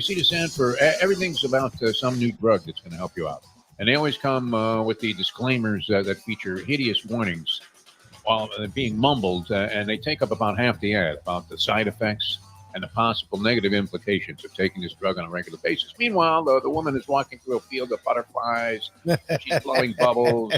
see this ad for everything's about some new drug that's going to help you out. And they always come with the disclaimers that feature hideous warnings while being mumbled, and they take up about half the ad about the side effects and the possible negative implications of taking this drug on a regular basis. Meanwhile, the woman is walking through a field of butterflies. She's blowing bubbles,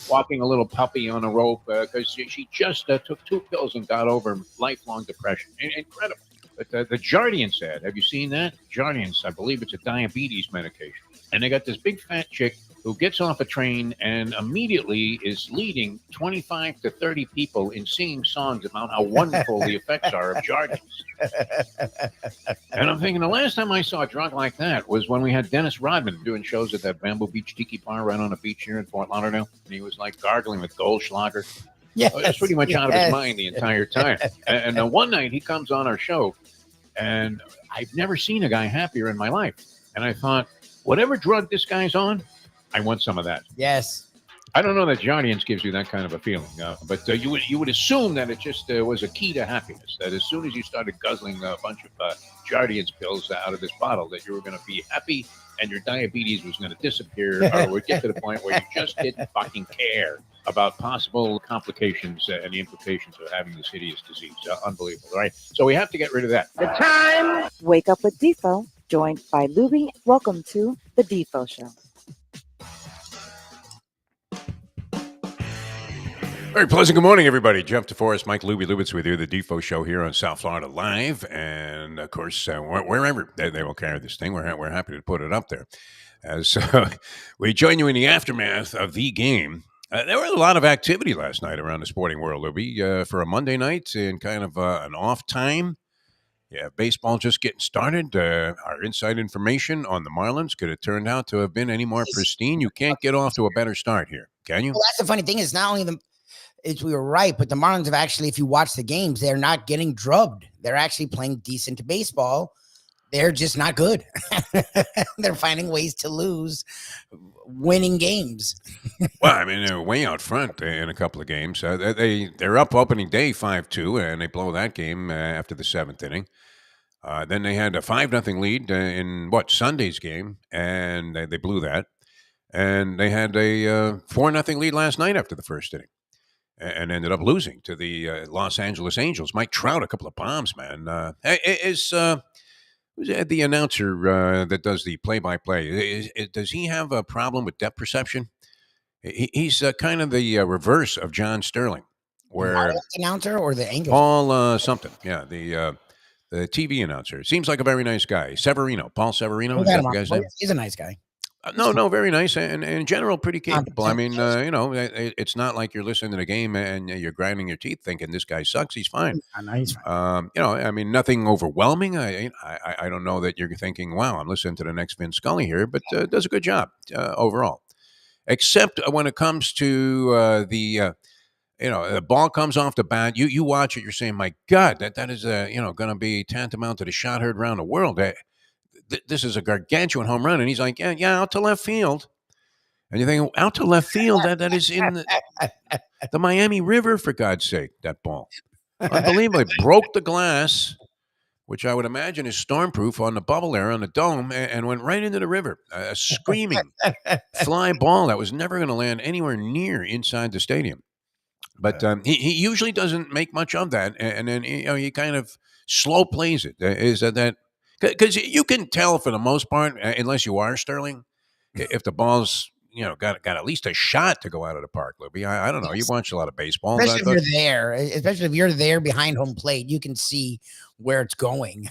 walking a little puppy on a rope because she just took 2 pills and got over lifelong depression. Incredible. But the Jardiance ad, have you seen that? Jardiance, I believe it's a diabetes medication. And they got this big fat chick who gets off a train and immediately is leading 25 to 30 people in singing songs about how wonderful the effects are of Jardiance. And I'm thinking the last time I saw a drug like that was when we had Dennis Rodman doing shows at that Bamboo Beach Tiki Bar right on the beach here in Fort Lauderdale. And he was like gargling with Goldschlager. Yes. He was pretty much out of his mind the entire time. And one night he comes on our show, and I've never seen a guy happier in my life. And I thought, whatever drug this guy's on, I want some of that. Yes. I don't know that Jardiance gives you that kind of a feeling, but you would assume that it just was a key to happiness, that as soon as you started guzzling a bunch of Jardiance pills out of this bottle, that you were going to be happy and your diabetes was going to disappear, or would get to the point where you just didn't fucking care about possible complications and the implications of having this hideous disease. Unbelievable, right? So we have to get rid of that. The time! Wake up with Defo, joined by Lubie. Welcome to the Defo Show. Very pleasant good morning, everybody. Jeff DeForest, Mike Lubitz with you, the Defo Show here on South Florida Live. And, of course, wherever they will carry this thing, we're happy to put it up there. So we join you in the aftermath of the game. There was a lot of activity last night around the sporting world, Lubie, for a Monday night and kind of an off time. Yeah, baseball just getting started. Our inside information on the Marlins could have turned out to have been any more pristine. You can't get off to a better start here, can you? Well, that's the funny thing is not only we were right, but the Marlins have actually, if you watch the games, they're not getting drubbed. They're actually playing decent baseball. They're just not good. They're finding ways to lose, winning games. Well, I mean, they're way out front in a couple of games. They're up opening day 5-2, and they blow that game after the 7th inning. Then they had a 5-0 lead in Sunday's game, and they blew that. And they had a 4-0 lead last night after the first inning, and ended up losing to the Los Angeles Angels. Mike Trout, a couple of bombs, man. Who's the announcer that does the play-by-play? Does he have a problem with depth perception? He's kind of the reverse of John Sterling. Where the announcer or the Angels? Paul something. Yeah, the TV announcer. Seems like a very nice guy. Paul Severino. Is that the guy's name? He's a nice guy. No, very nice, and in general, pretty capable. I mean, it's not like you're listening to the game and you're grinding your teeth thinking this guy sucks. He's fine. Nice. I mean, nothing overwhelming. I don't know that you're thinking, wow, I'm listening to the next Vin Scully here, but does a good job overall. Except when it comes to the ball comes off the bat, you watch it, you're saying, my God, that is going to be tantamount to the shot heard around the world. This is a gargantuan home run. And he's like, yeah, out to left field. And you're thinking, out to left field, that is in the Miami River, for God's sake, that ball. Unbelievable. It broke the glass, which I would imagine is stormproof on the bubble there on the dome, and went right into the river. A screaming fly ball that was never going to land anywhere near inside the stadium. But he usually doesn't make much of that. And then he kind of slow plays it. Is that because you can tell for the most part, unless you are Sterling, if the ball's got at least a shot to go out of the park, Lubie. I don't know. You watch a lot of baseball, especially if you're there behind home plate, you can see where it's going.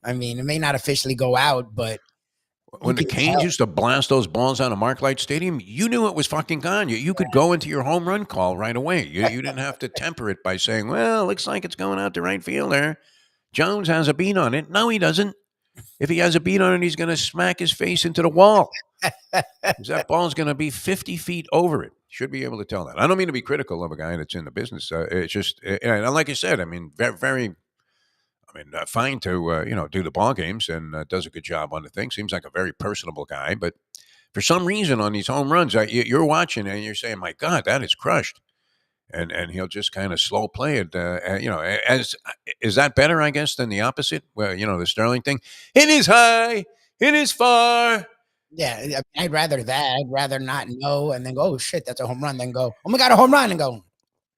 I mean, it may not officially go out, but when the Canes used to blast those balls out of Marklight Stadium, you knew it was fucking gone. You could go into your home run call right away. You didn't have to temper it by saying, well, looks like it's going out to right field there. Jones has a beat on it. No, he doesn't. If he has a beat on it, he's going to smack his face into the wall. Because that ball's going to be 50 feet over it. Should be able to tell that. I don't mean to be critical of a guy that's in the business. It's just, and like I said, I mean, fine to, do the ball games and does a good job on the thing. Seems like a very personable guy. But for some reason on these home runs, you're watching and you're saying, my God, that is crushed. and he'll just kind of slow play it. As is that better, I guess, than the opposite? Well, the Sterling thing. It is high, it is far. Yeah, I'd rather that. I'd rather not know and then go, oh shit, that's a home run. Then go, oh my god, a home run, and go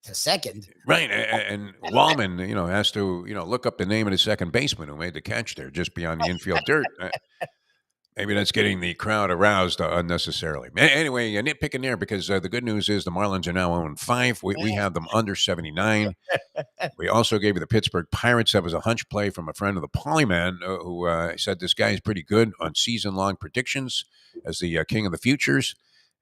to second. Right, and Wallman, has to, look up the name of the second baseman who made the catch there, just beyond the infield dirt. Maybe that's getting the crowd aroused unnecessarily. Anyway, nitpicking there because the good news is the Marlins are now 0-5. We have them under 79. We also gave you the Pittsburgh Pirates. That was a hunch play from a friend of the Polyman who said this guy is pretty good on season-long predictions as the king of the futures.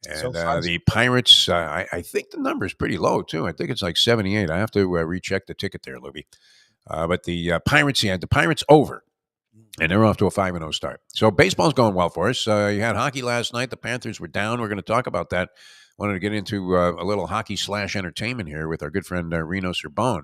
And the Pirates, I think the number is pretty low, too. I think it's like 78. I have to recheck the ticket there, Lubie. But the Pirates, you had the Pirates over. And they're off to a 5-0 start. So baseball's going well for us. You had hockey last night. The Panthers were down. We're going to talk about that. Wanted to get into a little hockey/entertainment here with our good friend Rino Cerbone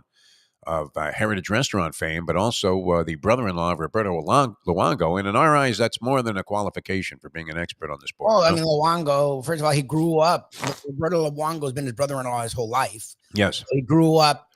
of Heritage Restaurant fame, but also the brother-in-law of Roberto Luongo. And in our eyes, that's more than a qualification for being an expert on the sport. Well, I mean, Luongo, first of all, he grew up. Roberto Luongo has been his brother-in-law his whole life. Yes. So he grew up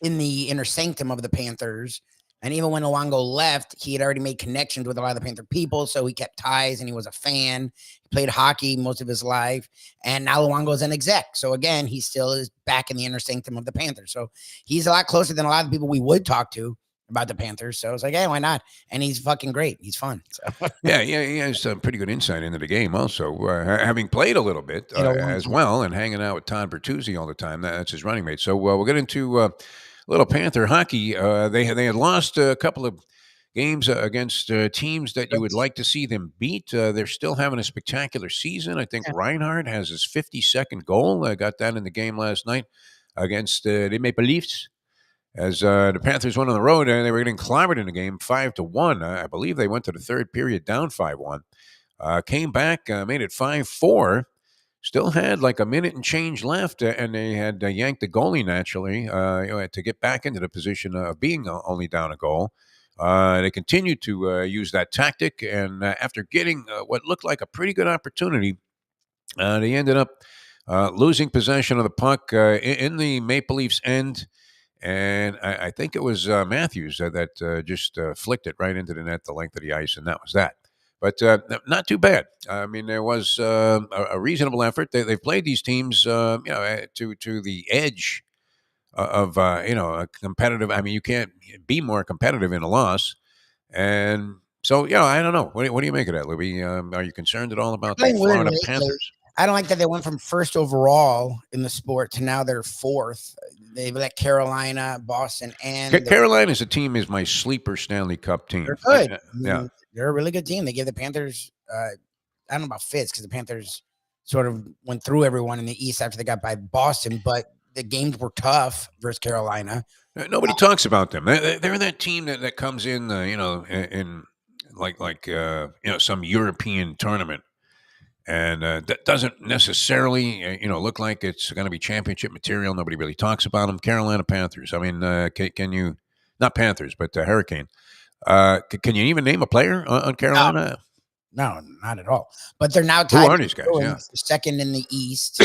in the inner sanctum of the Panthers. And even when Luongo left, he had already made connections with a lot of the Panther people. So he kept ties and he was a fan. He played hockey most of his life. And now Luongo is an exec. So again, he still is back in the inner sanctum of the Panthers. So he's a lot closer than a lot of people we would talk to about the Panthers. So it's like, hey, why not? And he's fucking great. He's fun. So. Yeah, he has some pretty good insight into the game also, having played a little bit as well and hanging out with Todd Bertuzzi all the time. That's his running mate. So we'll get into little Panther hockey. They had lost a couple of games against teams that you would like to see them beat. They're still having a spectacular season. I think Reinhardt has his 52nd goal. Got that in the game last night against the Maple Leafs. As the Panthers went on the road, and they were getting clobbered in the game 5-1. I believe they went to the third period down 5-1. Came back, made it 5-4. Still had like a minute and change left, and they had yanked the goalie naturally to get back into the position of being only down a goal. They continued to use that tactic, and after getting what looked like a pretty good opportunity, they ended up losing possession of the puck in the Maple Leafs' end. And I think it was Matthews that just flicked it right into the net, the length of the ice, and that was that. But not too bad. I mean, there was a reasonable effort. They've played these teams, to the edge of a competitive. I mean, you can't be more competitive in a loss. And so, I don't know. What do you make of that, Lubie? Are you concerned at all about the Florida Panthers? I don't like that they went from first overall in the sport to now they're fourth. They've let Carolina, Boston, and Carolina as a team is my sleeper Stanley Cup team. They're good. Yeah, they're a really good team. They give the Panthers. I don't know about fits because the Panthers sort of went through everyone in the East after they got by Boston, but the games were tough versus Carolina. Nobody talks about them. They're that team that comes in, in like some European tournament. And that doesn't necessarily, look like it's going to be championship material. Nobody really talks about them. Carolina Panthers. I mean, can you, not Panthers, but Hurricane. Can you even name a player on Carolina? No, not at all. But they're now tied. Who are these guys? Yeah. Second in the East,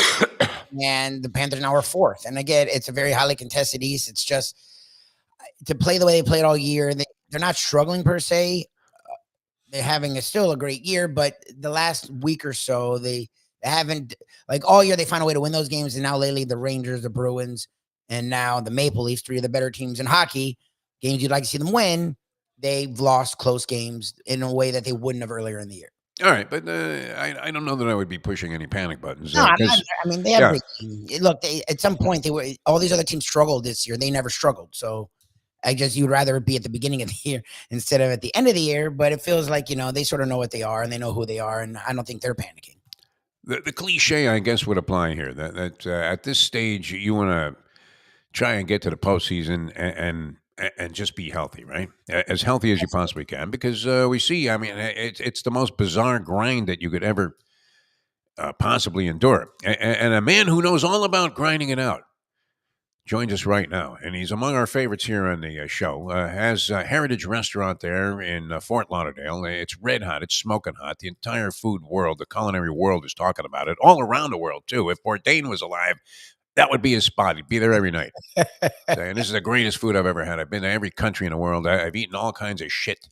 and the Panthers now are fourth. And again, it's a very highly contested East. It's just to play the way they played all year. They're not struggling per se. They're having still a great year, but the last week or so, they haven't, like all year, they find a way to win those games. And now lately, the Rangers, the Bruins, and now the Maple Leafs, three of the better teams in hockey, games you'd like to see them win, they've lost close games in a way that they wouldn't have earlier in the year. All right, but I don't know that I would be pushing any panic buttons. No, I mean, they have look, at some point, all these other teams struggled this year. They never struggled, so you'd rather it be at the beginning of the year instead of at the end of the year, but it feels like, they sort of know what they are and they know who they are. And I don't think they're panicking. The cliche, I guess, would apply here that at this stage, you want to try and get to the postseason and just be healthy, right? As healthy as you possibly can, because we see, I mean, it's the most bizarre grind that you could ever possibly endure. And a man who knows all about grinding it out joins us right now, and he's among our favorites here on the show. Has a Heritage Restaurant there in Fort Lauderdale. It's red hot. It's smoking hot. The entire food world, the culinary world is talking about it, all around the world, too. If Bourdain was alive, That would be his spot. He'd be there every night. Saying, this is the greatest food I've ever had. I've been to every country in the world. I've eaten all kinds of shit,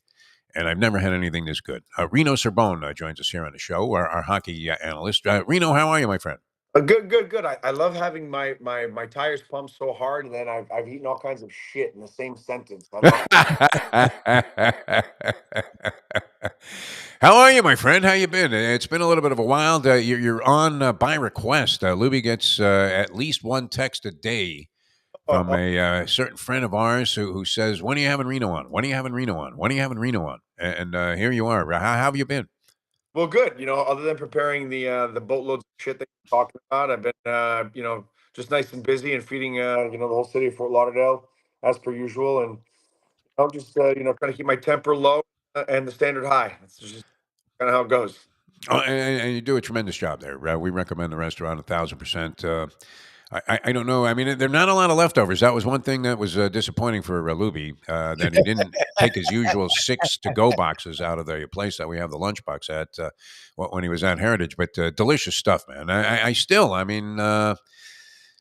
and I've never had anything this good. Rino Cerbone joins us here on the show, our hockey analyst. Rino, how are you, my friend? Good. I love having my tires pumped so hard, and then I've eaten all kinds of shit in the same sentence. I love How are you, my friend? How you been? It's been a little bit of a while. You're on by request. Lubie gets at least one text a day from a certain friend of ours who says, "When are you having Reno on? When are you having Reno on? When are you having Reno on?" And here you are. How have you been? well, good. Other than preparing the boatloads of shit that you're talking about, I've been just nice and busy and feeding the whole city of Fort Lauderdale as per usual, and I'm just trying to keep my temper low and the standard high. That's just kind of how it goes. Oh, and you do a tremendous job there. We recommend the restaurant 1,000%. I don't know. I mean, there are not a lot of leftovers. That was one thing that was disappointing for Lubie, that he didn't take his usual 6 to-go boxes out of the place that we have the lunchbox at when he was at Heritage. But delicious stuff, man. I mean,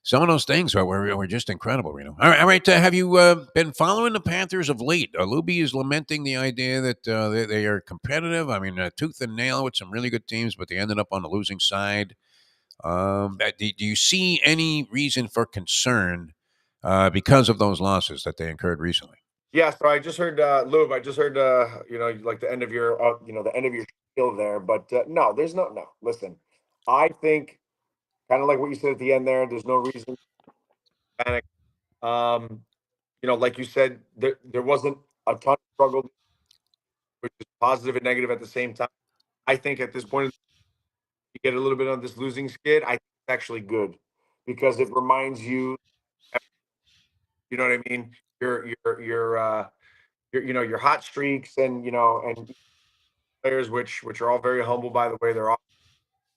some of those things were just incredible, Reno. All right. Have you been following the Panthers of late? Lubie is lamenting the idea that they are competitive. I mean, tooth and nail with some really good teams, but they ended up on the losing side. Do you see any reason for concern because of those losses that they incurred recently? Yeah, so I just heard Lube. I just heard like the end of your the end of your spiel there, but no, there's no. Listen, I think kind of like what you said at the end there. There's no reason to panic. Um, like you said, there wasn't a ton of struggle, which is positive and negative at the same time. I think at this point, you get a little bit on this losing skid. I think it's actually good because it reminds you, you know what I mean. Your hot streaks and players, which are all very humble, by the way. They're all,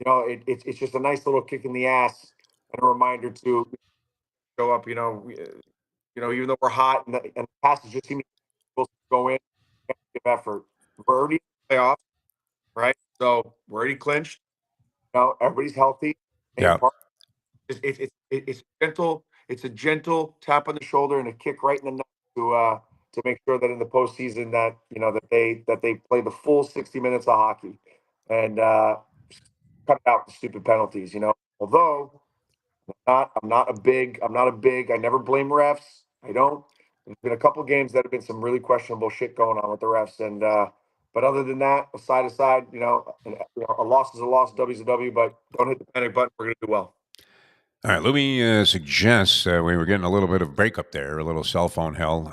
it's just a nice little kick in the ass and a reminder to show up. Even though we're hot and the passes just seem to go in, give effort. We're already in the playoffs, right? So we're already clinched. Everybody's healthy. Yeah. It's gentle. It's a gentle tap on the shoulder and a kick right in the nuts to make sure that in the postseason that they play the full 60 minutes of hockey and cut out the stupid penalties. Although I'm not a big. I never blame refs. I don't. There's been a couple games that have been some really questionable shit going on with the refs, and but other than that, aside, a loss is a loss, W's a W. But don't hit the panic button. We're gonna do well. All right. Lubie suggests we were getting a little bit of breakup there, a little cell phone hell.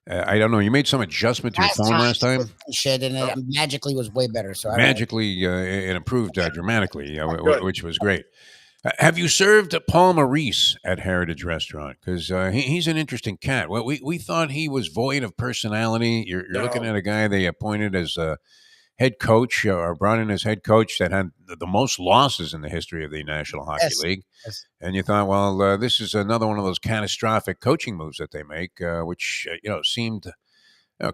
I don't know. You made some adjustment to your phone last time. Shit, and it magically was way better. So magically, it improved dramatically, which was great. Have you served Paul Maurice at Heritage Restaurant? Because he's an interesting cat. Well, we thought he was void of personality. You're looking at a guy they appointed as a head coach or brought in as head coach that had the most losses in the history of the National Hockey League. Yes. And you thought, well, this is another one of those catastrophic coaching moves that they make, which seemed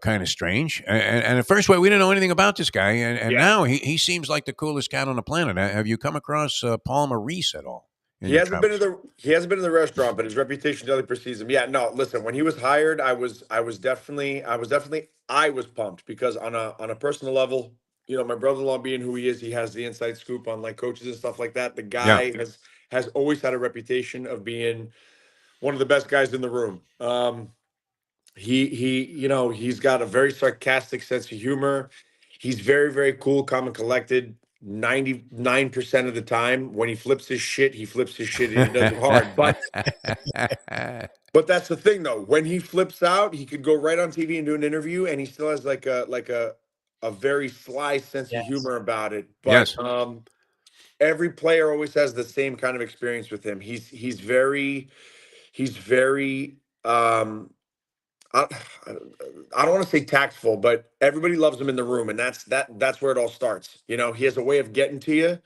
kind of strange. And at first, we didn't know anything about this guy, and now he seems like the coolest cat on the planet. Have you come across Paul Maurice at all? He hasn't been in the restaurant, but his reputation definitely precedes him. Yeah, no, listen, when he was hired, I was definitely pumped because on a personal level, my brother-in-law being who he is, he has the inside scoop on like coaches and stuff like that. The guy has always had a reputation of being one of the best guys in the room. He's got a very sarcastic sense of humor. He's very, very cool, calm, and collected. 99% of the time, when he flips his shit, and he does it hard. But that's the thing, though. When he flips out, he could go right on TV and do an interview, and he still has like a very sly sense of humor about it. But every player always has the same kind of experience with him. He's very I, I don't want to say tactful, but everybody loves him in the room, and that's where it all starts. He has a way of getting to you,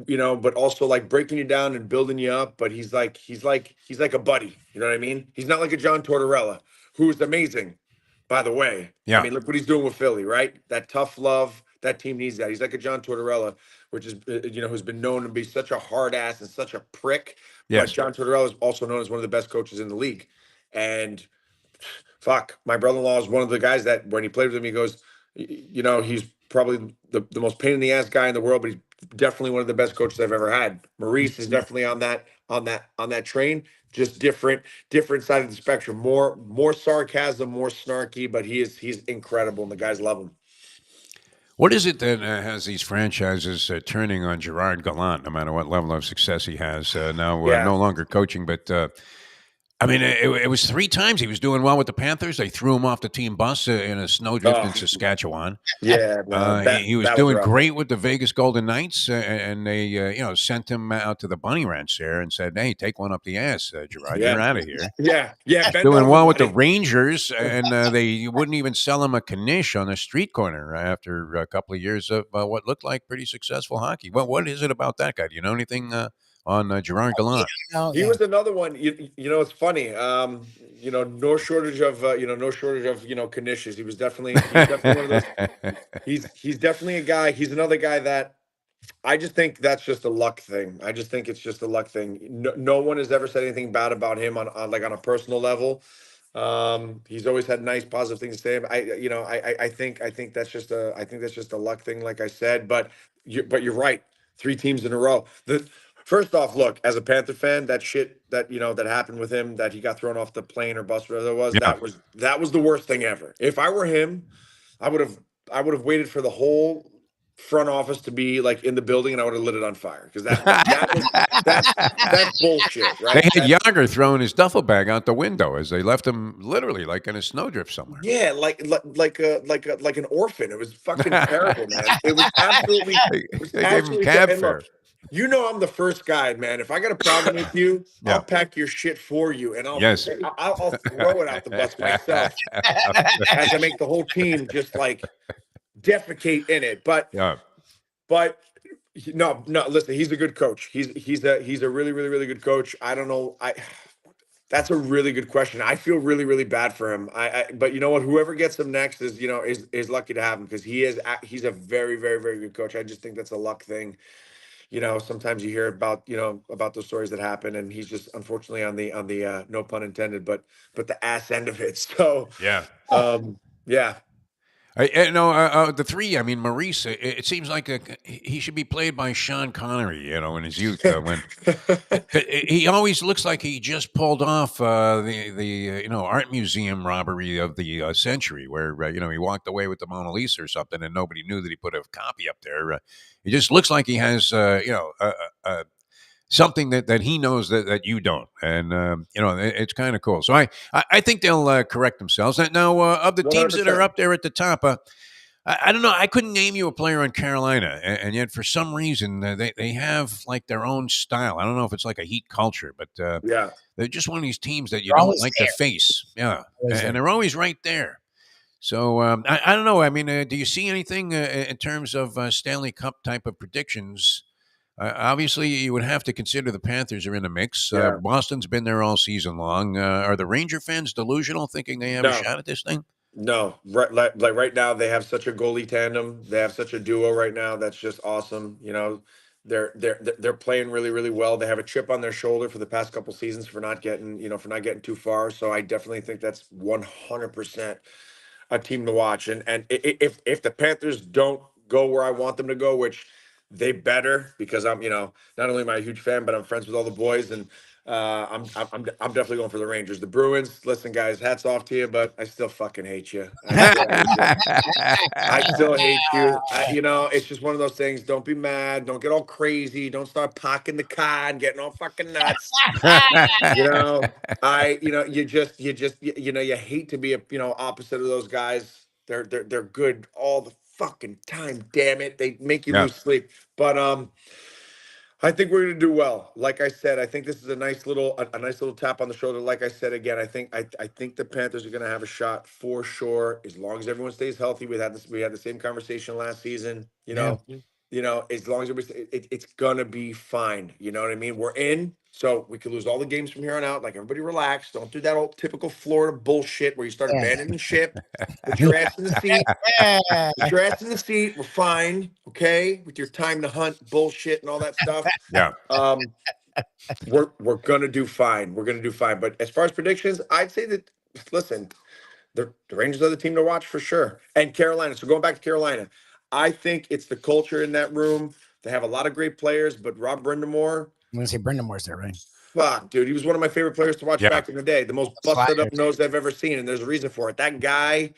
but also like breaking you down and building you up. But he's like a buddy. You know what I mean? He's not like a John Tortorella, who is amazing, by the way. Yeah. I mean, look what he's doing with Philly, right? That tough love, that team needs that. He's like a John Tortorella, which is who's been known to be such a hard ass and such a prick. But Yes. John Tortorella is also known as one of the best coaches in the league. And fuck, my brother-in-law is one of the guys that when he played with him, he goes, he's probably the most pain in the ass guy in the world, but he's definitely one of the best coaches I've ever had. Maurice is definitely on that train, just different side of the spectrum. More sarcasm, more snarky, but he's incredible, and the guys love him. What is it that has these franchises turning on Gerard Gallant, no matter what level of success he has? Now, Yeah. no longer coaching, but I mean, it was 3 times he was doing well with the Panthers. They threw him off the team bus in a snowdrift in Saskatchewan. Yeah, man, he was that doing rough. great with the Vegas Golden Knights, and they sent him out to the Bunny Ranch there and said, "Hey, take one up the ass, Gerard. Yeah. You're out of here." Yeah, bend Doing over, well with the buddy. Rangers, and they wouldn't even sell him a knish on the street corner after a couple of years of what looked like pretty successful hockey. Well, what is it about that guy? Do you know anything on Gerard Gallant? He was another one. It's funny. No shortage of knishes. He's definitely one of those. He's definitely a guy. He's another guy that I just think that's just a luck thing. I just think it's just a luck thing. No one has ever said anything bad about him on a personal level. He's always had nice, positive things to say. I think that's just a luck thing, like I said. But you're right. 3 teams in a row. First off, look, as a Panther fan, that shit that happened with him, that he got thrown off the plane or bus, whatever it was, Yeah. that was the worst thing ever. If I were him, I would have waited for the whole front office to be like in the building, and I would have lit it on fire, because that's bullshit, right? They had Yager throwing his duffel bag out the window as they left him literally like in a snowdrift somewhere. Yeah, like an orphan. It was fucking terrible, man. It was absolutely. They gave him cab and fare. look, I'm the first guy, man. If I got a problem with you, Yeah. I'll pack your shit for you, and I'll Yes. I'll throw it out the bus myself, as I make the whole team just like defecate in it. But Yeah. no. Listen, he's a good coach. He's a really, really, really good coach. I don't know. That's a really good question. I feel really, really bad for him. But you know what? Whoever gets him next is lucky to have him, because he's a very, very, very good coach. I just think that's a luck thing. Sometimes you hear about those stories that happen, and he's just unfortunately on the no pun intended, but the ass end of it. So Yeah. yeah. The 3. I mean, Maurice. It seems like he should be played by Sean Connery. In his youth, when he always looks like he just pulled off the art museum robbery of the century, where he walked away with the Mona Lisa or something, and nobody knew that he put a copy up there. He just looks like he has something that he knows that you don't, and it's kind of cool. So I think they'll correct themselves. Now, of the teams that are 100%. up there at the top, I don't know. I couldn't name you a player on Carolina, and yet for some reason they have like their own style. I don't know if it's like a Heat culture, but Yeah. they're just one of these teams that you They're don't always like there. to face. Yeah, Always there. and they're always right there. So I don't know. I mean, do you see anything in terms of Stanley Cup type of predictions? Obviously, you would have to consider the Panthers are in the mix. Yeah. Boston's been there all season long. Are the Ranger fans delusional, thinking they have a No. shot at this thing? No, like right now they have such a goalie tandem. They have such a duo right now. That's just awesome. They're playing really, really well. They have a chip on their shoulder for the past couple seasons for not getting too far. So I definitely think that's 100% a team to watch. And if the Panthers don't go where I want them to go, which they better, because I'm not only am I a huge fan, but I'm friends with all the boys, and I'm definitely going for the Rangers. The Bruins, listen, guys, hats off to you, but I still fucking hate you. I still hate you. It's just one of those things. Don't be mad. Don't get all crazy. Don't start pocking the car and getting all fucking nuts. You hate to be opposite of those guys. They're good all the fucking time. Damn it, they make you Yeah. lose sleep. But I think we're gonna do well. Like I said, I think this is a nice little tap on the shoulder. Like I said again, I think the Panthers are gonna have a shot for sure, as long as everyone stays healthy. We had the same conversation last season. as long as it's gonna be fine. You know what I mean? We're in, so we could lose all the games from here on out. Like, everybody relax. Don't do that old typical Florida bullshit where you start abandoning ship. Put your ass in the seat. Put your ass in the seat. We're fine, okay? With your time to hunt bullshit and all that stuff. Yeah. We're gonna do fine. We're gonna do fine. But as far as predictions, I'd say that, listen, the Rangers are the team to watch for sure. And Carolina. So going back to Carolina, I think it's the culture in that room. They have a lot of great players, but Rob Brindamore, I'm gonna say Brendan Moore's there, right? fuck, dude, he was one of my favorite players to watch Yeah. back in the day. The most busted up nose I've ever seen, and there's a reason for it. That guy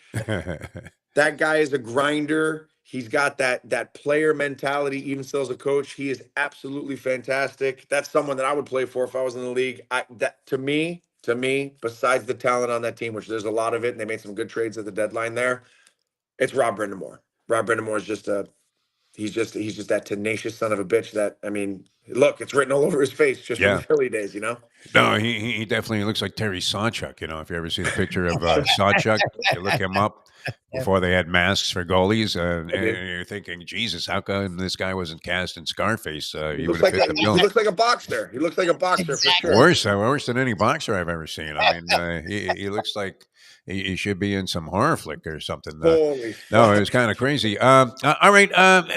is a grinder. He's got that player mentality, even still as a coach. He is absolutely fantastic. That's someone that I would play for if I was in the league. To me, besides the talent on that team, which there's a lot of it, and they made some good trades at the deadline there, it's Rob Brindamore. Rob Brindamore is he's just that tenacious son of a bitch that, I mean, look, it's written all over his face just from the Philly days, No, he definitely looks like Terry Sawchuk. If you ever see the picture of Sawchuk, you look him up before they had masks for goalies, and you're thinking, Jesus, how come this guy wasn't cast in Scarface? He would have fit the bill. He looks like a boxer. He looks like a boxer for sure. Worse than any boxer I've ever seen. I mean, he looks like he should be in some horror flick or something. Holy fuck. No, it was kind of crazy. All right.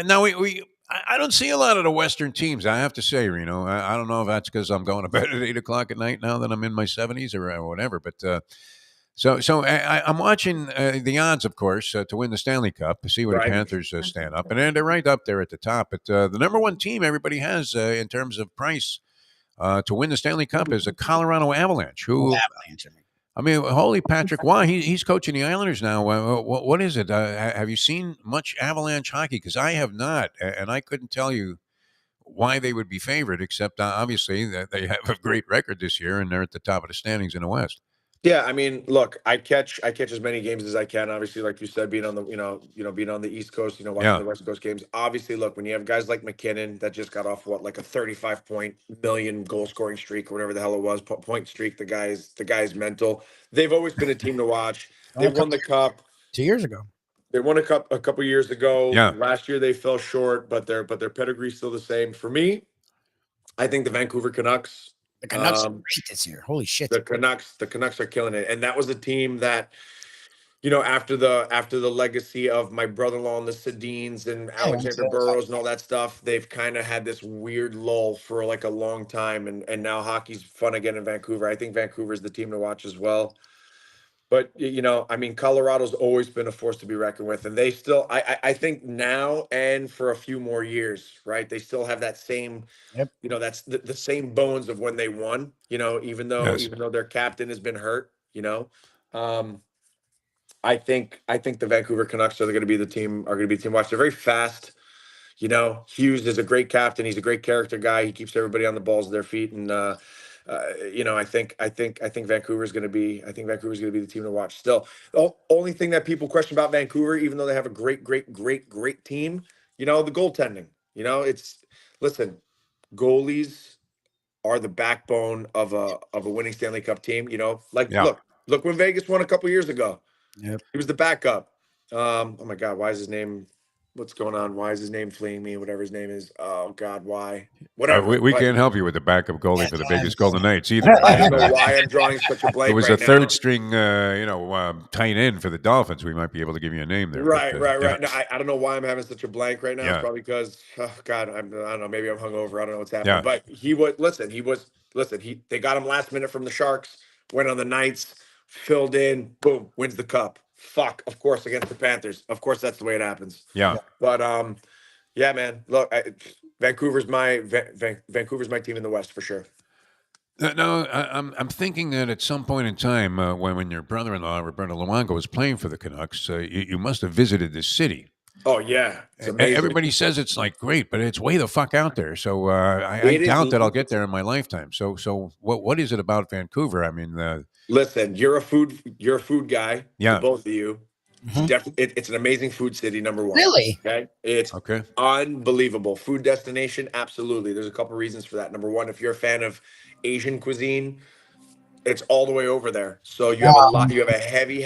Now I don't see a lot of the Western teams, I have to say, Reno. I don't know if that's because I'm going to bed at 8:00 at night now that I'm in my 70s or whatever. But so I'm watching the odds, of course, to win the Stanley Cup, to see where the Panthers stand up. And they're right up there at the top. But the number one team everybody has in terms of price to win the Stanley Cup is a Colorado Avalanche. I mean, holy Patrick, why? He's coaching the Islanders now. What is it? Have you seen much Avalanche hockey? Because I have not, and I couldn't tell you why they would be favored, except obviously that they have a great record this year, and they're at the top of the standings in the West. Yeah, I mean, look, I catch as many games as I can. Obviously, like you said, being on the being on the East Coast, watching the West Coast games. Obviously, look, when you have guys like McKinnon that just got off like a 35 million goal scoring streak or whatever the hell it was, point streak. The guy's mental. They've always been a team to watch. They won the cup 2 years ago. They won a cup a couple years ago. Yeah. Last year they fell short, but their pedigree's still the same. For me, I think the Vancouver Canucks. The Canucks are great this year. Holy shit. The Canucks are killing it. And that was a team that, after the legacy of my brother-in-law and the Sedins and Alexander Burrows and all that stuff, they've kind of had this weird lull for like a long time. And now hockey's fun again in Vancouver. I think Vancouver's the team to watch as well. But, I mean, Colorado's always been a force to be reckoned with. And they still, I think now and for a few more years, right? They still have that same, that's the same bones of when they won, even though their captain has been hurt, I think the Vancouver Canucks are going to be the team to watch. They're very fast. Hughes is a great captain. He's a great character guy. He keeps everybody on the balls of their feet. And, I think Vancouver's going to be the team to watch. Still, the only thing that people question about Vancouver, even though they have a great team, the goaltending. Listen, goalies are the backbone of a winning Stanley Cup team. Look when Vegas won a couple years ago. Yep. He was the backup. Oh my God, why is his name? What's going on? Why is his name fleeing me? Whatever his name is. Oh God, why? Whatever. We can't help you with the backup goalie for the Vegas Golden Knights either. I don't know why I'm drawing such a blank. It was right a third string, tight end for the Dolphins. We might be able to give you a name there. Right. Yeah. No, I don't know why I'm having such a blank right now. Yeah. It's probably because, oh God, I don't know. Maybe I'm hungover. I don't know what's happening. Yeah. But they got him last minute from the Sharks. Went on the Knights, filled in, boom, wins the cup. Fuck, of course, against the Panthers. Of course, that's the way it happens. Yeah. But yeah, man. Look, Vancouver's my team in the West for sure. No, I'm thinking that at some point in time, when your brother-in-law Roberto Luongo was playing for the Canucks, you must have visited this city. Oh yeah, it's amazing. Everybody says it's like great, but it's way the fuck out there. So I doubt that I'll get there in my lifetime. So what is it about Vancouver? I mean, listen, you're a food guy. Yeah, both of you. Mm-hmm. It's an amazing food city. Number one, really. Okay, it's unbelievable food destination. Absolutely, there's a couple reasons for that. Number one, if you're a fan of Asian cuisine, It's all the way over there. So you have a lot. You have a heavy.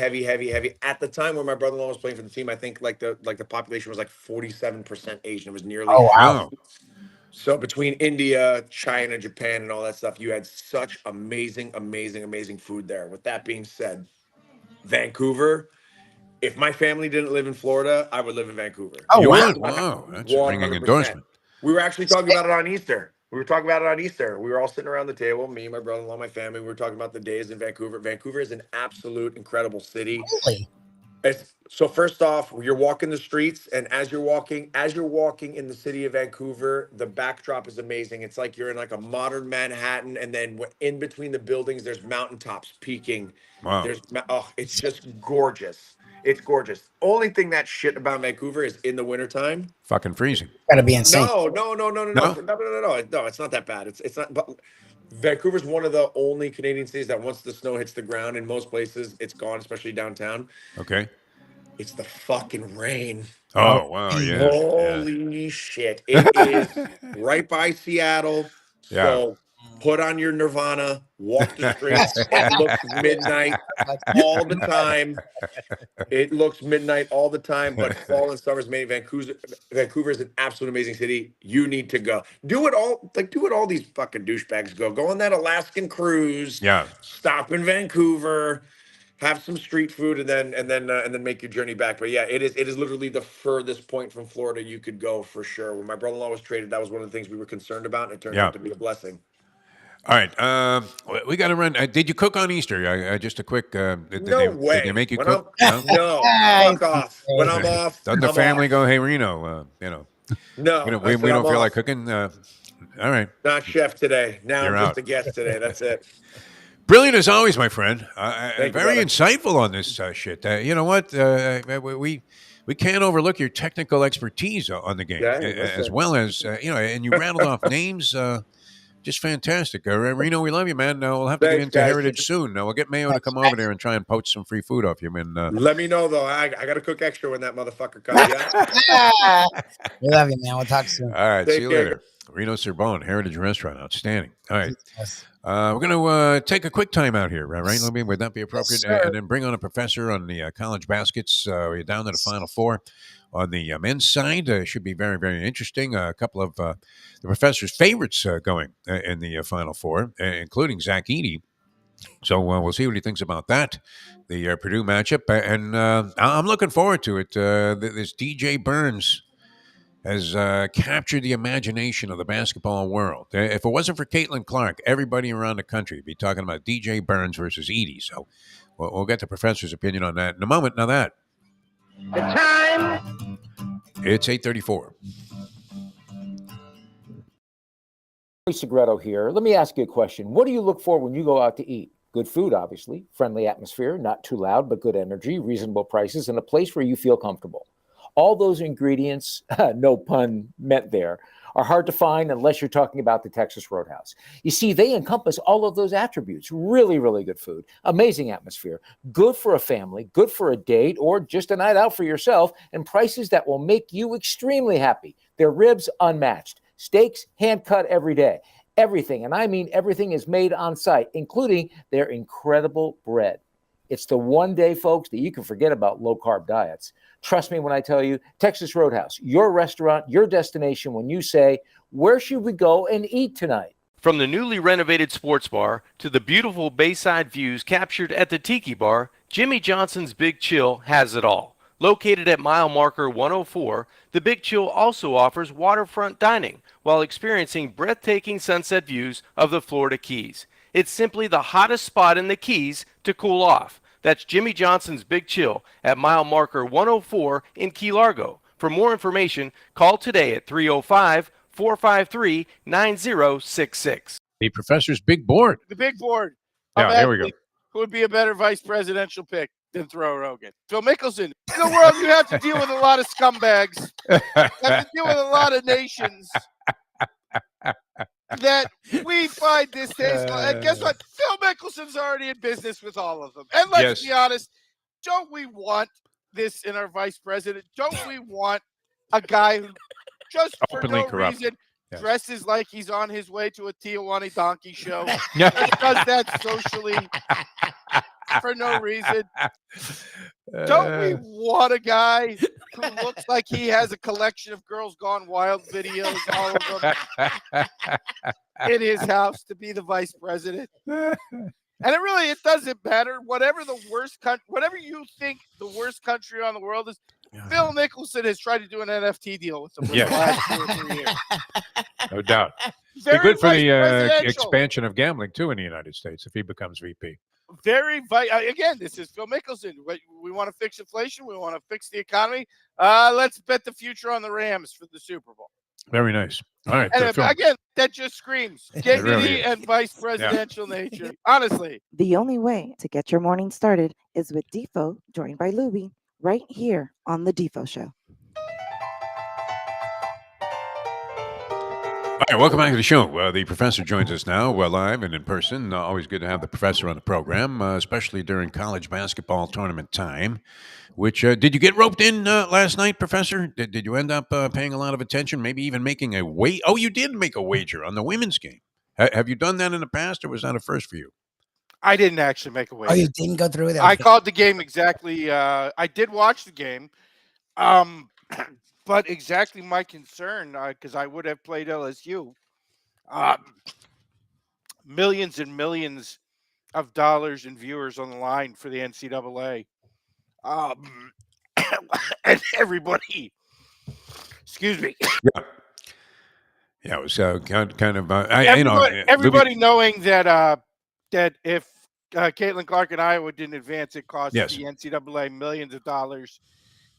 At the time when my brother-in-law was playing for the team, I think like the population was like 47% Asian. It was nearly Oh, half. wow. Wow. So between India, China, Japan, and all that stuff, you had such amazing food there. With that being said, Vancouver. If my family didn't live in Florida, I would live in Vancouver. Oh, You wow. would? Wow. That's a ringing 100%. endorsement. We were actually talking about it on Easter. We were all sitting around the table, me, my brother-in-law, my family. We were talking about the days in Vancouver. Vancouver is an absolute incredible city. Really? So first off, you're walking the streets, and as you're walking in the city of Vancouver, the backdrop is amazing. It's like you're in like a modern Manhattan, and then in between the buildings, there's mountaintops peaking. Wow. It's just gorgeous. It's gorgeous. Only thing that shit about Vancouver is in the wintertime. Fucking freezing. Gotta be insane. No. No? No, it's not that bad. It's not. But Vancouver's one of the only Canadian cities that once the snow hits the ground, in most places, it's gone, especially downtown. Okay. It's the fucking rain. Oh, wow. Yeah. Holy shit. It is right by Seattle. Yeah. So put on your Nirvana, walk the streets. It looks midnight all the time. It looks midnight all the time, but fall and summer's made. Vancouver is an absolute amazing city. You need to go. Do it all these fucking douchebags go. Go on that Alaskan cruise. Yeah. Stop in Vancouver. Have some street food and then make your journey back. But yeah, it is literally the furthest point from Florida you could go for sure. When my brother-in-law was traded, that was one of the things we were concerned about, and it turned out to be a blessing. All right. We got to run. Did you cook on Easter? Just a quick. Did way. Did they make you When cook? No, fuck off. When I'm off, Doesn't the I'm family off. go, hey, Reno, No, we don't feel like cooking? All right. Not chef today. Now You're I'm just out. a guest today. That's it. Brilliant as always, my friend. Thank you, Very brother. insightful on this shit. You know what? We can't overlook your technical expertise on the game, Yeah, as listen. well as and you rattled off names. Just fantastic. Reno, we love you, man. We'll have to get Thanks, into guys. Heritage soon. We'll get Mayo to come over there and try and poach some free food off you. And Let me know though. I got to cook extra when that motherfucker comes. Yeah. We love you, man. We'll talk soon. all right, Take see you care. later. Rino Cerbone, Heritage Restaurant, outstanding. All right, Yes. we're going to take a quick time out here, right? Lubie? Would that be appropriate? sir. And then bring on a professor on the college baskets. We're down to the Final Four on the men's side. Should be very, very interesting. A couple of the professor's favorites going in the Final Four, including Zach Edey. So we'll see what he thinks about that, the Purdue matchup. And I'm looking forward to it. This DJ Burns has captured the imagination of the basketball world. If it wasn't for Caitlin Clark, everybody around the country would be talking about DJ Burns versus Edey. So we'll get the professor's opinion on that in a moment. Now that. The time. It's 8:34. Segreto here. Let me ask you a question. What do you look for when you go out to eat? Good food, obviously, friendly atmosphere, not too loud, but good energy, reasonable prices, and a place where you feel comfortable. All those ingredients, no pun meant there, are hard to find unless you're talking about the Texas Roadhouse. You see, they encompass all of those attributes. Really, really good food, amazing atmosphere, good for a family, good for a date, or just a night out for yourself, and prices that will make you extremely happy. Their ribs unmatched. Steaks hand cut every day. Everything, and I mean everything, is made on site, including their incredible bread. It's the one day, folks, that you can forget about low-carb diets. Trust me when I tell you, Texas Roadhouse, your restaurant, your destination when you say, where should we go and eat tonight? From the newly renovated sports bar to the beautiful bayside views captured at the Tiki Bar, Jimmy Johnson's Big Chill has it all. Located at mile marker 104, the Big Chill also offers waterfront dining while experiencing breathtaking sunset views of the Florida Keys. It's simply the hottest spot in the Keys to cool off. That's Jimmy Johnson's Big Chill at mile marker 104 in Key Largo. For more information, call today at 305-453-9066. The professor's big board. The big board. Yeah, here we go. Who would be a better vice presidential pick than Throw Rogan? Phil Mickelson. In the world, you have to deal with a lot of scumbags. You have to deal with a lot of nations that we find distasteful. And guess what? Phil Mickelson's already in business with all of them. And let's be honest, don't we want this in our vice president? Don't we want a guy who just for Openly no corrupt. reason dresses like he's on his way to a Tijuana donkey show, and does that socially for no reason. Don't we want a guy who looks like he has a collection of Girls Gone Wild videos, all of them, in his house to be the vice president? And it doesn't matter. Whatever you think the worst country on the world is, Phil Mickelson has tried to do an NFT deal with them for the last 2 or 3 years. No doubt. Very Be good for the presidential. expansion of gambling, too, in the United States if he becomes VP. Again, this is Phil Mickelson. We want to fix inflation. We want to fix the economy. Let's bet the future on the Rams for the Super Bowl. Very nice. All right. And again, that just screams dignity really and vice presidential nature. Honestly. The only way to get your morning started is with Defo, joined by Lubie, right here on The Defo Show. All right, welcome back to the show. The professor joins us now, live and in person. Always good to have the professor on the program, especially during college basketball tournament time. Which did you get roped in last night, Professor? Did you end up paying a lot of attention? Maybe even making a wager? Oh, you did make a wager on the women's game. Have you done that in the past, or was that a first for you? I didn't actually make a wager. Oh, you didn't go through with it? I called the game exactly. I did watch the game. But exactly my concern, because I would have played LSU, millions and millions of dollars in viewers on the line for the NCAA. And everybody, excuse me. Yeah, it was kind of. Everybody knowing that if Caitlin Clark and Iowa didn't advance, it cost the NCAA millions of dollars.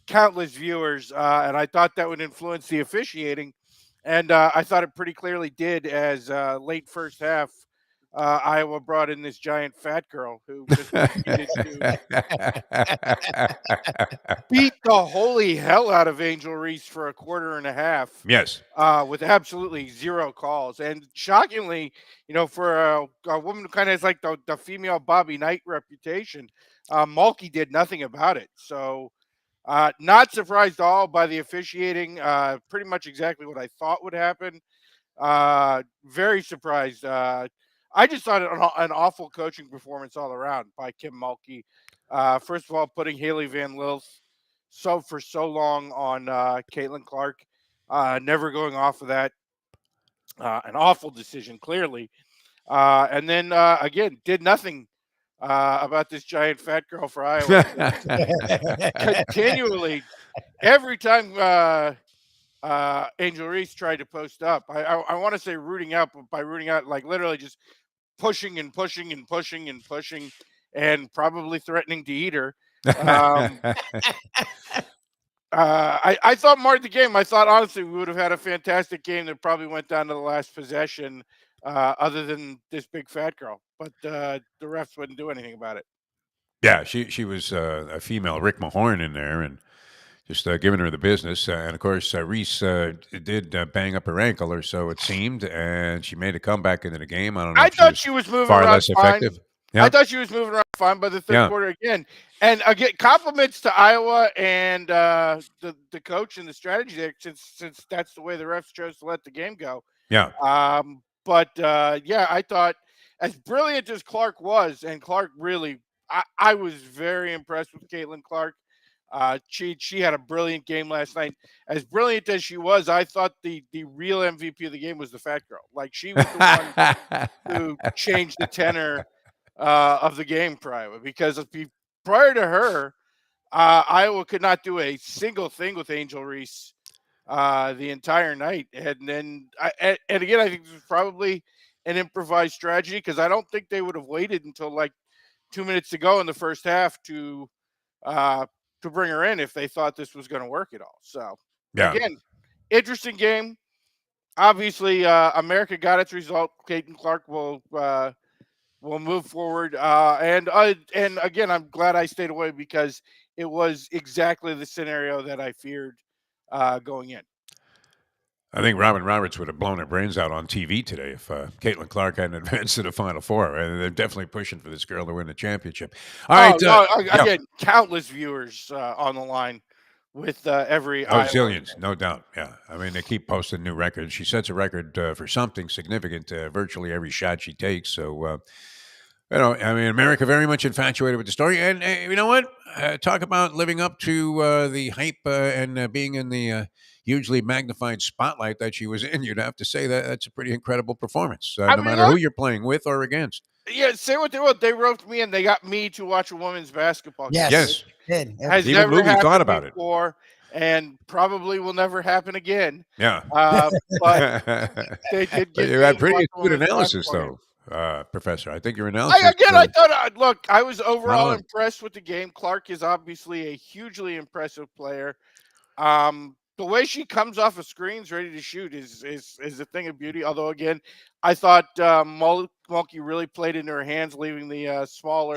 Countless viewers, and I thought that would influence the officiating, and I thought it pretty clearly did. As late first half, Iowa brought in this giant fat girl who just proceeded to beat the holy hell out of Angel Reese for a quarter and a half. Yes, with absolutely zero calls, and shockingly, for a woman who kind of has like the female Bobby Knight reputation, Mulkey did nothing about it. So. Not surprised at all by the officiating. Pretty much exactly what I thought would happen. Very surprised. I just thought an awful coaching performance all around by Kim Mulkey. First of all, putting Haley Van Lith for so long on Caitlin Clark, never going off of that. An awful decision, clearly. And then, again, did nothing about this giant fat girl for Iowa. Continually, every time Angel Reese tried to post up, I want to say rooting out, but by rooting out, like literally just pushing and pushing and pushing and pushing and probably threatening to eat her. I thought marked the game. I thought, honestly, we would have had a fantastic game that probably went down to the last possession, other than this big fat girl. But the refs wouldn't do anything about it. Yeah, she was a female Rick Mahorn in there and just giving her the business. And, of course, Reese did bang up her ankle or so, it seemed, and she made a comeback into the game. I don't know. I thought she was moving far around less effective. Yeah. I thought she was moving around fine by the third quarter again. And again, compliments to Iowa and the coach and the strategy there, since that's the way the refs chose to let the game go. Yeah. I thought as brilliant as Clark was, and Clark really, I was very impressed with Caitlin Clark. She had a brilliant game last night. As brilliant as she was, I thought the real MVP of the game was the fat girl. Like, she was the one who changed the tenor of the game for Iowa, because prior to her, Iowa could not do a single thing with Angel Reese the entire night. And then, again, I think this was probably an improvised strategy, because I don't think they would have waited until like 2 minutes to go in the first half to bring her in if they thought this was going to work at all. So, again, interesting game. Obviously, America got its result. Caitlin Clark will move forward. And again, I'm glad I stayed away, because it was exactly the scenario that I feared going in. I think Robin Roberts would have blown her brains out on TV today if Caitlin Clark hadn't advanced to the Final Four. Right? They're definitely pushing for this girl to win the championship. All right. Again, countless viewers on the line with every Oh, Iowa zillions, game. no doubt. Yeah. I mean, they keep posting new records. She sets a record for something significant virtually every shot she takes. So, I mean, America very much infatuated with the story. And you know what? Talk about living up to the hype and being in the hugely magnified spotlight that she was in. You'd have to say that that's a pretty incredible performance, I no mean, matter who look, you're playing with or against. yeah, say what they want. They roped me in. They got me to watch a women's basketball game. Yes. Yes. Did. Yep. Has Even never Lubie thought happened about it. before, and probably will never happen again. Yeah. But they did But get you me had to pretty watch a astute women's analysis, basketball game. though, Professor. I think your analysis. I thought, look, I was overall on. impressed with the game. Clark is obviously a hugely impressive player. The way she comes off of screens ready to shoot is a thing of beauty. Although, again, I thought Mulkey really played into her hands, leaving the smaller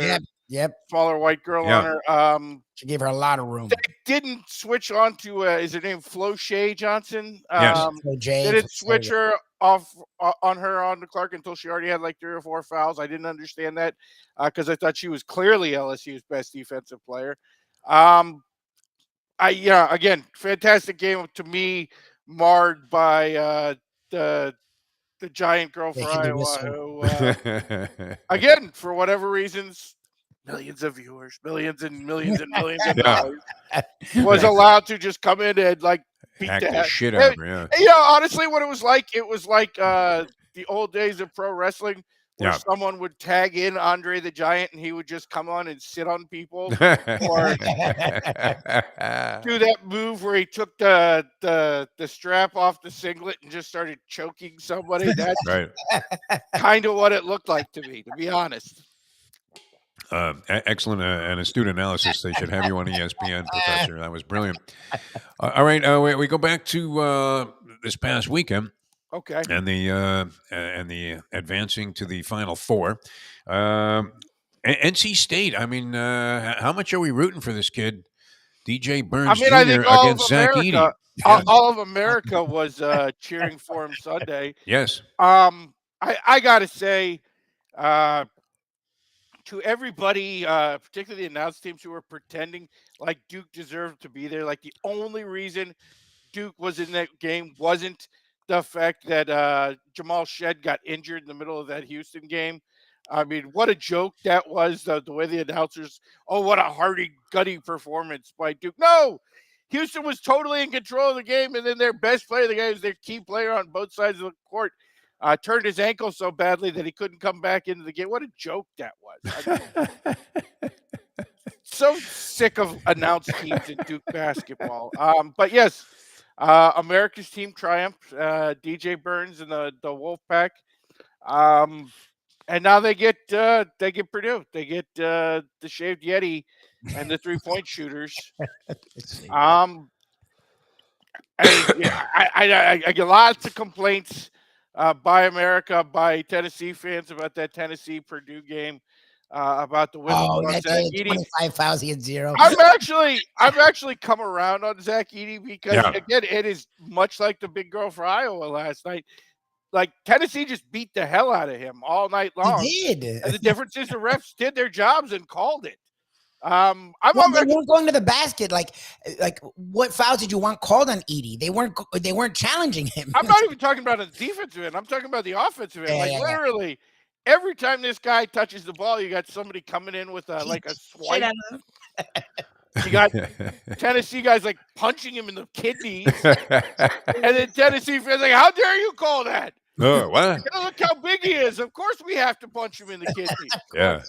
white girl on her. She gave her a lot of room. They didn't switch on to is her name Flo Shea Johnson? Yes. Jay, They didn't switch her off on to Clark until she already had like 3 or 4 fouls. I didn't understand that because I thought she was clearly LSU's best defensive player. Again, fantastic game to me, marred by the giant girl for Iowa, who again, for whatever reasons, millions of viewers, millions and millions and millions of dollars, was allowed to just come in and like beat Hack the the heck. shit out of her. Yeah. You know, honestly, what it was like the old days of pro wrestling, where someone would tag in Andre the Giant and he would just come on and sit on people, or do that move where he took the strap off the singlet and just started choking somebody. That's Right. kind of what it looked like to me, to be honest. Excellent and astute analysis. They should have you on ESPN, Professor. That was brilliant. All right, we go back to this past weekend. Okay. And the advancing to the Final Four. NC State. I mean, how much are we rooting for this kid, DJ Burns Jr. I think all against of Zach America, Edey? all of America was cheering for him Sunday. Yes. I gotta say, to everybody, particularly the announced teams who were pretending like Duke deserved to be there, like the only reason Duke was in that game wasn't the fact that Jamal Shed got injured in the middle of that Houston game. I mean, what a joke that was, the way the announcers, what a hearty, gutty performance by Duke. No, Houston was totally in control of the game, and then their best player of the game is their key player on both sides of the court. Turned his ankle so badly that he couldn't come back into the game. What a joke that was. I mean, so sick of announced teams in Duke basketball. But yes, America's team triumphed. DJ Burns and the Wolfpack. And now they get Purdue. They get the shaved Yeti and the 3-point shooters. I get lots of complaints by America, by Tennessee fans about that Tennessee Purdue game, about the whistle on Zach Edey. 25 fouls, he had 0. I've actually come around on Zach Edey because again, it is much like the big girl for Iowa last night. Like Tennessee just beat the hell out of him all night long. He did. And the difference is the refs did their jobs and called it. They weren't going to the basket. Like what fouls did you want called on Edey? They weren't challenging him. I'm not even talking about the defensive end. I'm talking about the offensive end. Literally, every time this guy touches the ball, you got somebody coming in with a swipe. You got Tennessee guys like punching him in the kidneys, and then Tennessee fans like, "How dare you call that? Oh, what? Look how big he is. Of course we have to punch him in the kidneys." Yeah.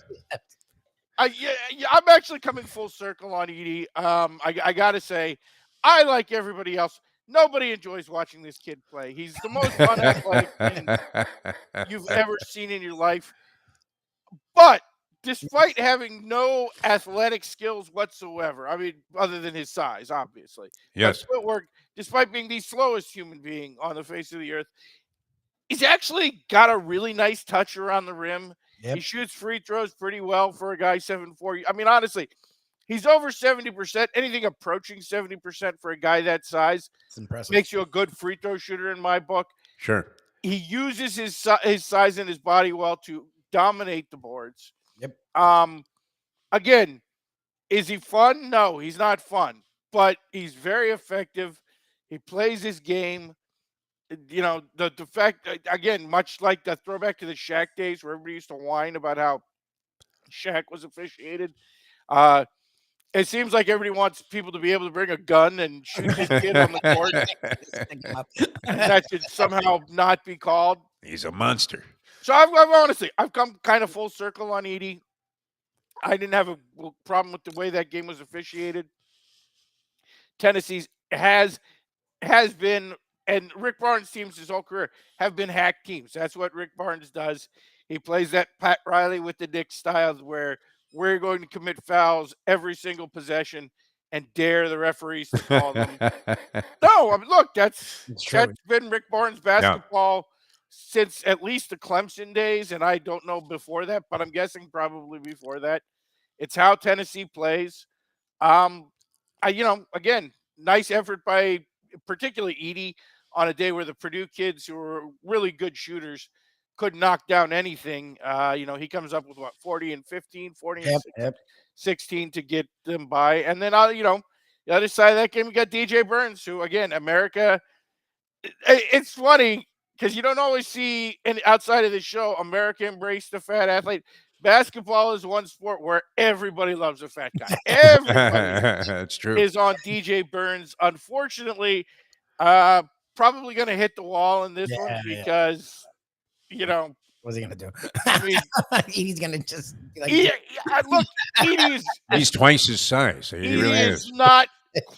I'm actually coming full circle on Edey. I gotta say, I like everybody else. Nobody enjoys watching this kid play. He's the most unathletic thing you've ever seen in your life. But despite having no athletic skills whatsoever, I mean, other than his size, obviously. Yes. But footwork, despite being the slowest human being on the face of the earth, he's actually got a really nice touch around the rim. Yep. He shoots free throws pretty well for a guy 7'4". I mean, honestly, he's over 70%. Anything approaching 70% for a guy that size makes you a good free throw shooter in my book. Sure. He uses his size and his body well to dominate the boards. Yep. Again, is he fun? No, he's not fun. but he's very effective. He plays his game. The fact, again, much like the throwback to the Shaq days where everybody used to whine about how Shaq was officiated. It seems like everybody wants people to be able to bring a gun and shoot this kid on the court. That should somehow not be called. He's a monster. So I've come kind of full circle on Edey. I didn't have a problem with the way that game was officiated. Tennessee's has been, and Rick Barnes' teams his whole career have been hack teams. That's what Rick Barnes does. He plays that Pat Riley with the Knicks style where we're going to commit fouls every single possession and dare the referees to call them. No, I mean, look, that's been Rick Barnes' basketball since at least the Clemson days, and I don't know before that, but I'm guessing probably before that. It's how Tennessee plays. Again, nice effort by particularly Edey on a day where the Purdue kids, who were really good shooters, could knock down anything. He comes up with 40 and 15, 40 and 16 to get them by. And then, the other side of that game, we got DJ Burns, who, again, America. It's funny because you don't always see, outside of the show, America embrace the fat athlete. Basketball is one sport where everybody loves a fat guy. Everybody That's true. is on DJ Burns. Unfortunately, probably going to hit the wall in this one because, what's he going to do? I mean, Edey's going to just be like, look, he's twice his size. He really is. Not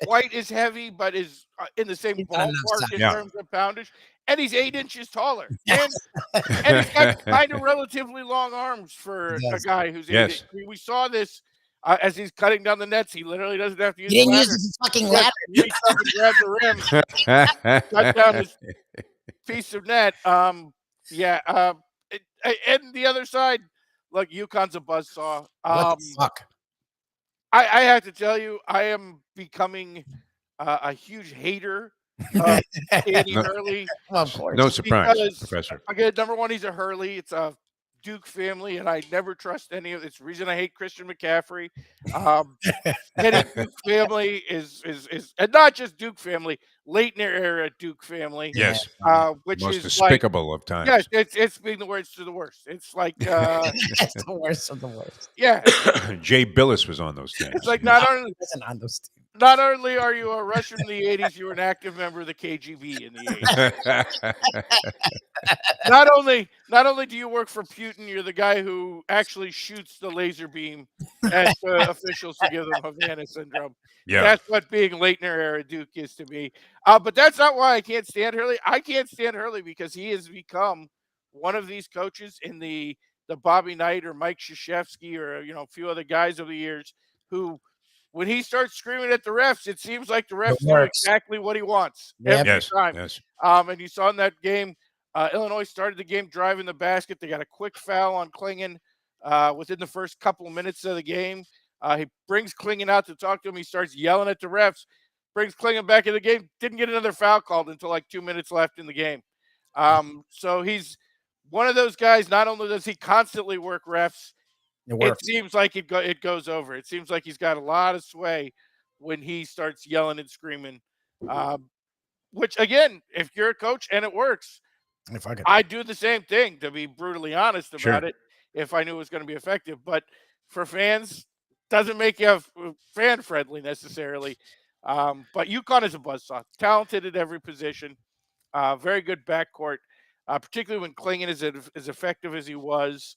quite as heavy, but is in the same ballpark in terms of poundage. And he's 8 inches taller. And he's got kind of relatively long arms for a guy who's 8 inches. We saw this as he's cutting down the nets. He literally doesn't have to use he didn't use his fucking ladder. He reached up and grabbed the rim, cut down his piece of net. And the other side, look, UConn's a buzzsaw. What the fuck? I have to tell you, I am becoming a huge hater of Andy Hurley. Of course. No surprise, Professor. Again, number one, he's a Hurley. It's a Duke family, and I never trust any of it. It's the reason I hate Christian McCaffrey. Any Duke family is and not just Duke family, Leitner era Duke family. Yes. Which most is despicable of times. Yes, it's being the worst to the worst. It's like it's the worst of the worst. Yeah. Jay Billis was on those teams. It's like not only are you a Russian in the 80s, you were an active member of the KGB in the 80s. Not only do you work for Putin, you're the guy who actually shoots the laser beam at officials to give them Havana syndrome. Yeah. That's what being Leitner era Duke is to me. But that's not why I can't stand Hurley. I can't stand Hurley because he has become one of these coaches in the Bobby Knight or Mike Krzyzewski or a few other guys over the years who, when he starts screaming at the refs, it seems like the refs know exactly what he wants every time. Yes. And you saw in that game, Illinois started the game driving the basket. They got a quick foul on Klingon within the first couple of minutes of the game. He brings Klingon out to talk to him. He starts yelling at the refs, brings Klingon back in the game. Didn't get another foul called until like 2 minutes left in the game. So he's one of those guys. Not only does he constantly work refs, it seems like it goes over. It seems like he's got a lot of sway when he starts yelling and screaming. Which, again, if you're a coach and it works, I'd do the same thing, to be brutally honest about it, if I knew it was going to be effective. But for fans, doesn't make you fan friendly necessarily. But UConn is a buzzsaw, talented at every position, very good backcourt, particularly when Klingon is as effective as he was.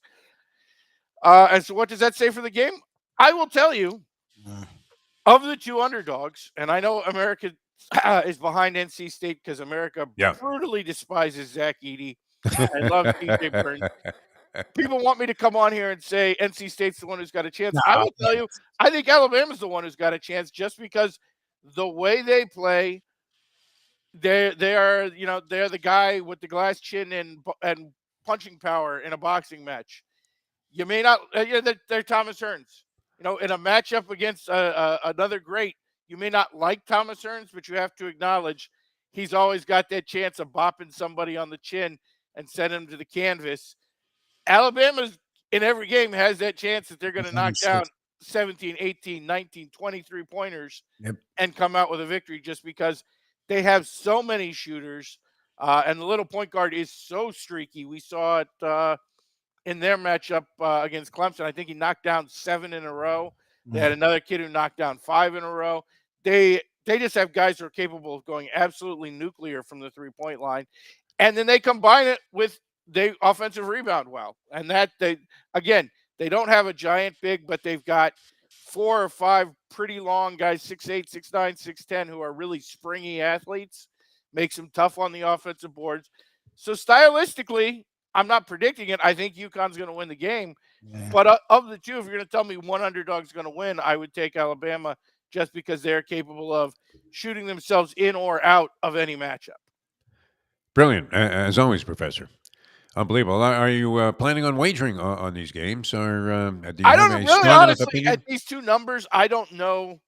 And so what does that say for the game? I will tell you, of the two underdogs, and I know America is behind NC State because America brutally despises Zach Edey and loves DJ Burns. People want me to come on here and say NC State's the one who's got a chance. I will tell you, I think Alabama's the one who's got a chance just because the way they play, they are they're the guy with the glass chin and punching power in a boxing match. You may not, they're Thomas Hearns. In a matchup against another great, you may not like Thomas Hearns, but you have to acknowledge he's always got that chance of bopping somebody on the chin and sending him to the canvas. Alabama's in every game has that chance that they're going to knock down 17, 18, 19, 23 pointers Yep. and come out with a victory just because they have so many shooters. And the little point guard is so streaky. We saw it in their matchup against Clemson. I think he knocked down 7 in a row. They had another kid who knocked down 5 in a row. They just have guys who are capable of going absolutely nuclear from the 3-point line. And then they combine it with the offensive rebound well. And that they don't have a giant big, but they've got 4 or 5 pretty long guys, 6'8", 6'9", 6'10", who are really springy athletes. Makes them tough on the offensive boards. So stylistically, I'm not predicting it. I think UConn's going to win the game. Yeah. But of the two, if you're going to tell me one underdog's going to win, I would take Alabama just because they're capable of shooting themselves in or out of any matchup. Brilliant, as always, Professor. Unbelievable. Are you planning on wagering on these games, or do you I have don't a really, strong enough honestly, opinion? at these two numbers, I don't know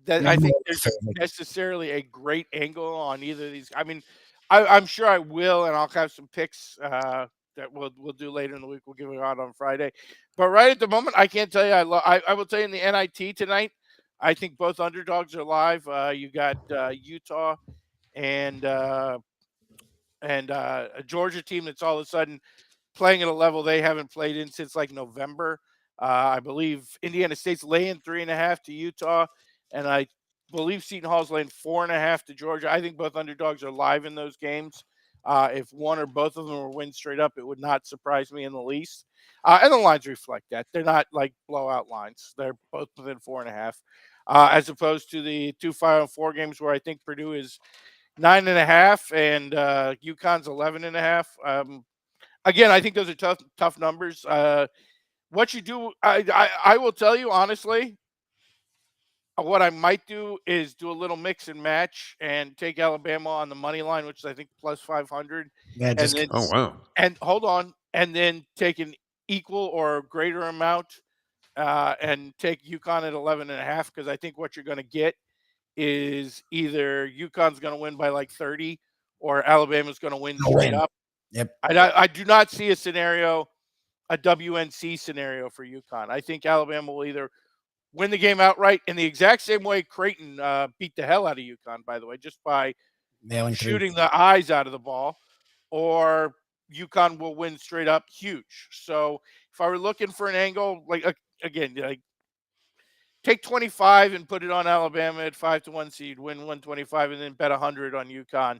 that Yeah, I think more there's favorite. necessarily a great angle on either of these. I mean, I'm sure I will, and I'll have some picks that we'll do later in the week. We'll give it out on Friday. But right at the moment, I can't tell you. I will tell you in the NIT tonight, I think both underdogs are live. You got Utah and a Georgia team that's all of a sudden playing at a level they haven't played in since like November. I believe Indiana State's laying 3.5 to Utah, and I believe Seton Hall's laying 4.5 to Georgia. I think both underdogs are live in those games. If one or both of them were win straight up, it would not surprise me in the least. And the lines reflect that. They're not like blowout lines. They're both within 4.5, as opposed to the 2 Final Four games where I think Purdue is 9.5 and UConn's 11.5. Again, I think those are tough numbers. What you do, I will tell you honestly, what I might do is do a little mix and match and take Alabama on the money line, which is I think plus 500, Yeah, and just then Oh, wow. hold on, and then take an equal or greater amount and take UConn at 11.5 because I think what you're going to get is either UConn's going to win by like 30 or Alabama's going to win straight up. Yep. I do not see a WNC scenario for UConn. I think Alabama will either win the game outright in the exact same way Creighton beat the hell out of UConn, by the way, just by Nailing shooting the eyes out of the ball, or UConn will win straight up huge. So if I were looking for an angle, like again, like take 25 and put it on Alabama at 5-1 seed, win 125, and then bet 100 on UConn.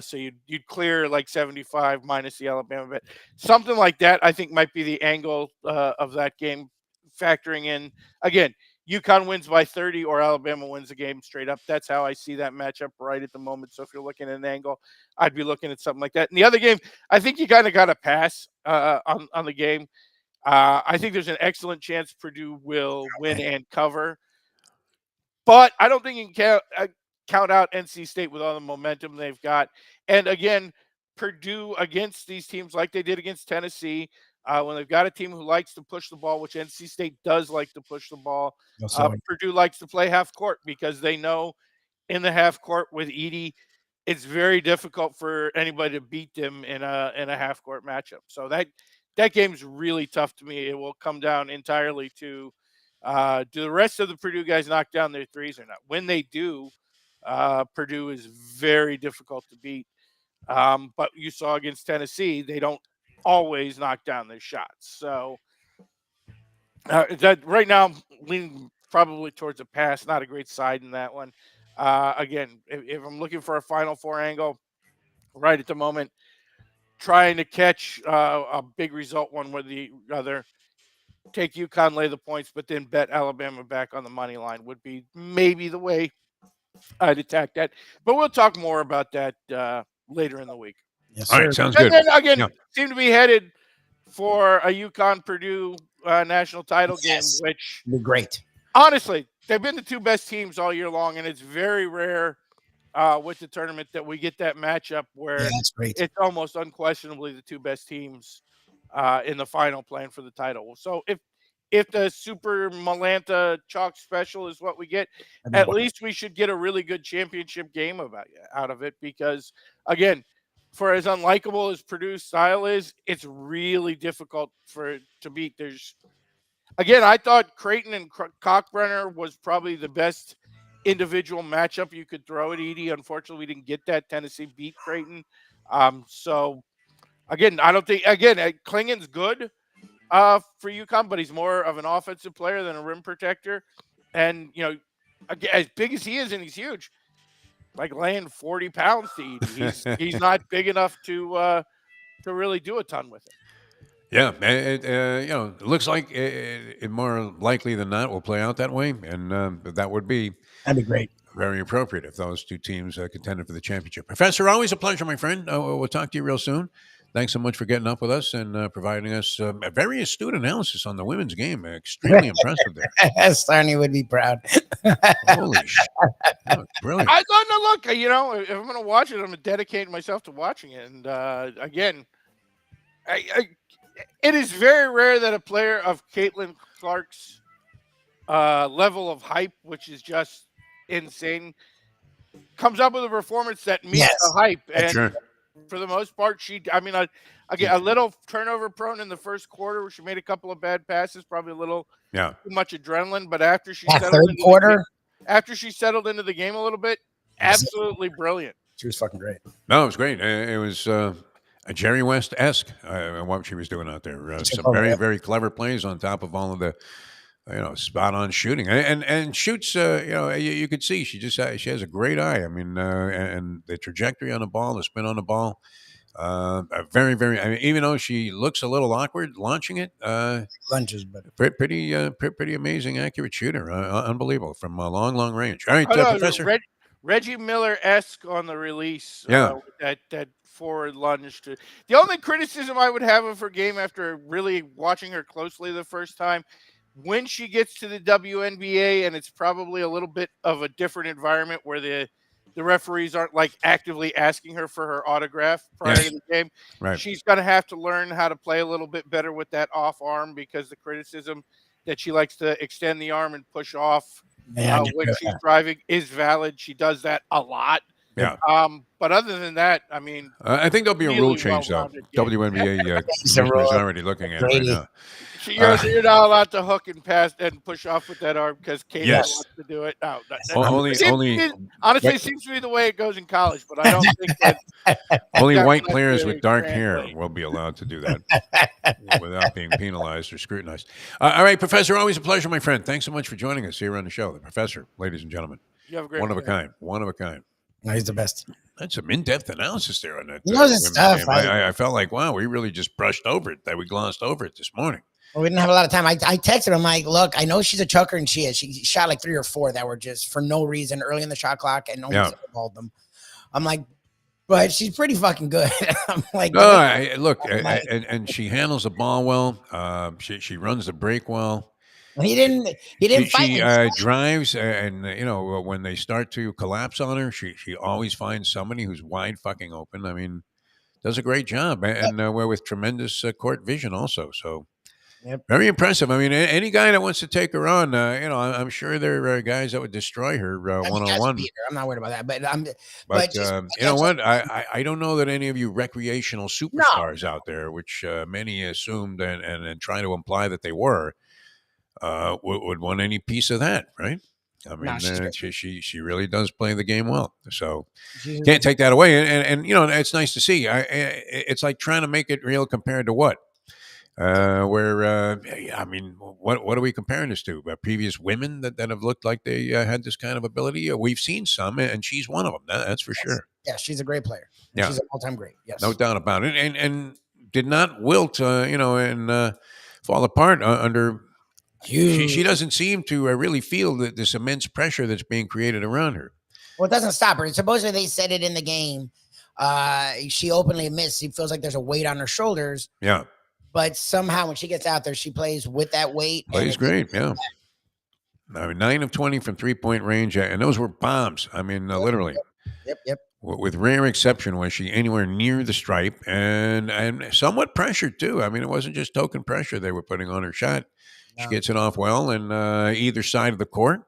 So you'd clear like 75 minus the Alabama bet. Something like that, I think, might be the angle of that game, factoring in, again, UConn wins by 30 or Alabama wins the game straight up. That's how I see that matchup right at the moment. So if you're looking at an angle, I'd be looking at something like that. And the other game, I think you kind of got to pass on the game. I think there's an excellent chance Purdue will win and cover. But I don't think you can count out NC State with all the momentum they've got. And again, Purdue against these teams like they did against Tennessee, when they've got a team who likes to push the ball, which NC State does like to push the ball, Purdue likes to play half court because they know in the half court with Edey, it's very difficult for anybody to beat them in a half court matchup. So that game's really tough to me. It will come down entirely to do the rest of the Purdue guys knock down their threes or not? When they do, Purdue is very difficult to beat. But you saw against Tennessee, they don't always knock down their shots. So that right now, I'm leaning probably towards a pass, not a great side in that one. Again, if I'm looking for a Final Four angle, right at the moment, trying to catch a big result one way or the other, take UConn, lay the points, but then bet Alabama back on the money line would be maybe the way I'd attack that. But we'll talk more about that later in the week. Yes, All sir. right, sounds And good. then again, Yeah. seem to be headed for a UConn Purdue national title Yes. game, which Be great. honestly, they've been the two best teams all year long, and it's very rare with the tournament that we get that matchup where Yeah, that's great. it's almost unquestionably the two best teams in the final playing for the title. So if the Super Malanta Chalk Special is what we get, at least we should get a really good championship game out of it because, again, for as unlikable as Purdue's style is, it's really difficult to beat. again, I thought Creighton and Cockbrenner was probably the best individual matchup you could throw at Edie. Unfortunately, we didn't get that. Tennessee beat Creighton. So again, I don't think Klingon's good for UConn, but he's more of an offensive player than a rim protector. And again, as big as he is, and he's huge, like laying 40 pounds to Edie. He's not big enough to really do a ton with it. Yeah, it looks like it more likely than not will play out that way, and that would be That'd be great. very appropriate if those two teams contended for the championship. Professor, always a pleasure, my friend. We'll talk to you real soon. Thanks so much for getting up with us and providing us a very astute analysis on the women's game. Extremely impressive there. Sarny would be proud. Holy shit. Oh, brilliant. I thought, no, look, if I'm going to watch it, I'm going to dedicate myself to watching it. And again, it is very rare that a player of Caitlin Clark's level of hype, which is just insane, comes up with a performance that meets the hype. And Sure. for the most part, again, a little turnover prone in the first quarter where she made a couple of bad passes, probably a little too much adrenaline. But after she settled into the game a little bit, absolutely brilliant. She was fucking great. No, it was great. It was a Jerry West-esque what she was doing out there. Some very, very clever plays on top of all of the spot-on shooting, and shoots. You could see she has a great eye. I mean, and the trajectory on the ball, the spin on the ball, very, very. I mean, even though she looks a little awkward launching it, lunges, but pretty amazing, accurate shooter. Unbelievable from a long range. All right, Professor. Reggie Miller-esque on the release. That forward lunge. The only criticism I would have of her game after really watching her closely the first time, when she gets to the WNBA, and it's probably a little bit of a different environment where the referees aren't like actively asking her for her autograph prior to the game. Right. She's going to have to learn how to play a little bit better with that off arm, because the criticism that she likes to extend the arm and push off when she's driving is valid. She does that a lot. Yeah. But other than that, I mean, I think there'll be a rule change though. WNBA is already looking at it right now. You're not allowed to hook and pass and push off with that arm because Kate wants to do it. No, honestly, it seems to be the way it goes in college, but I don't think that only white players with dark hair will be allowed to do that without being penalized or scrutinized. All right, Professor, always a pleasure, my friend. Thanks so much for joining us here on the show. The Professor, ladies and gentlemen. You have a great one of a kind. One of a kind. No, he's the best. That's some in-depth analysis there on that. Stuff. I felt like, wow, we really just brushed over it. That we glossed over it this morning. Well, we didn't have a lot of time. I texted him like, look, I know she's a chucker, and she shot like 3 or 4 that were just for no reason early in the shot clock, and no one called them. I'm like, but she's pretty fucking good. I'm like, and she handles the ball well. She runs the break well. He didn't fight. She drives, and when they start to collapse on her, she always finds somebody who's wide fucking open. I mean, does a great job, and with tremendous court vision also. So, very impressive. I mean, any guy that wants to take her on, I'm sure there are guys that would destroy her one-on-one. I'm not worried about that, but you know what? I don't know that any of you recreational superstars out there, which many assumed and try to imply that they were. Would want any piece of that, right? I mean, she really does play the game well, so can't take that away. And it's nice to see. It's like trying to make it real compared to what? I mean, what are we comparing this to? Previous women that have looked like they had this kind of ability? We've seen some, and she's one of them. That's for sure. Yeah, she's a great player. Yeah. She's an all-time great. Yes, no doubt about it. And did not wilt, and fall apart under. She doesn't seem to really feel this immense pressure that's being created around her. Well, it doesn't stop her. Supposedly they said it in the game. She openly admits she feels like there's a weight on her shoulders. Yeah. But somehow when she gets out there, she plays with that weight. Plays great, yeah. I mean, 9 of 20 from three-point range, and those were bombs. I mean, literally. Yep. With rare exception was she anywhere near the stripe, and somewhat pressured too. I mean, it wasn't just token pressure they were putting on her shot. She gets it off well, and either side of the court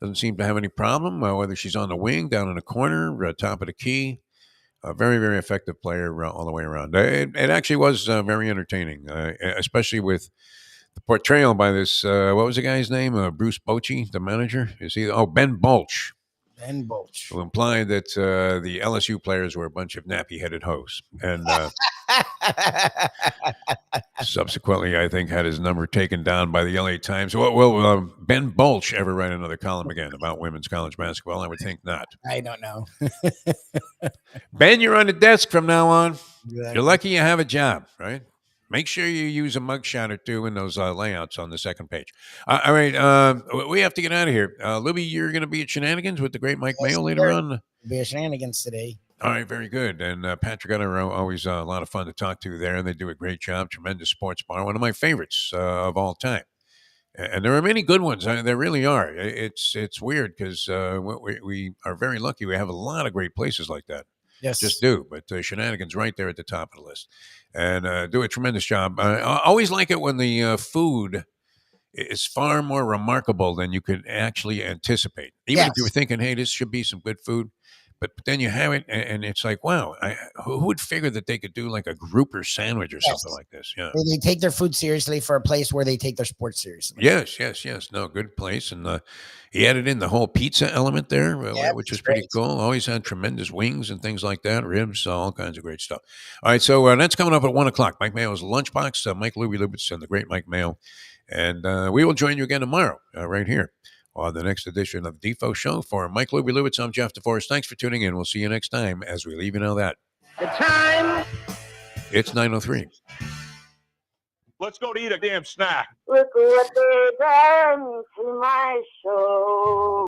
doesn't seem to have any problem. Whether she's on the wing, down in the corner, top of the key, a very, very effective player all the way around. It actually was very entertaining, especially with the portrayal by this, what was the guy's name? Bruce Bochy, the manager? Is he? Oh, Ben Bolch, Ben Bulch. who implied that the LSU players were a bunch of nappy-headed hoes. And subsequently, I think, had his number taken down by the LA Times. Will Ben Bolch ever write another column again about women's college basketball? I would think not. I don't know. Ben, you're on the desk from now on. Exactly. You're lucky you have a job, right? Make sure you use a mugshot or two in those layouts on the second page. All right, we have to get out of here. Lubie, you're going to be at Shenanigans with the great Mike Yes, Mayo later sir. on. Be a Shenanigans today. All right, very good. And Patrick and I are always a lot of fun to talk to there, and they do a great job. Tremendous sports bar, one of my favorites of all time. And there are many good ones. There really are. It's weird because we are very lucky. We have a lot of great places like that. Yes. Just do. But Shenanigans right there at the top of the list. And do a tremendous job. I always like it when the food is far more remarkable than you could actually anticipate. Even if you were Yes. thinking, hey, this should be some good food. But then you have it, and it's like, wow, who would figure that they could do like a grouper sandwich or something like this? Yeah. They take their food seriously for a place where they take their sports seriously. Yes. No, good place. And he added in the whole pizza element there, which is pretty great. cool. Always had tremendous wings and things like that, ribs, all kinds of great stuff. All right, so that's coming up at 1 o'clock. Mike Mayo's Lunchbox, Mike Lubie Lubitz, and the great Mike Mayo. And we will join you again tomorrow right here on the next edition of the Defo Show. For Mike Lubie Lubitz, I'm Jeff DeForest. Thanks for tuning in. We'll see you next time as we leave you know that. The time. It's 9:03. Let's go to eat a damn snack. Look what they done to my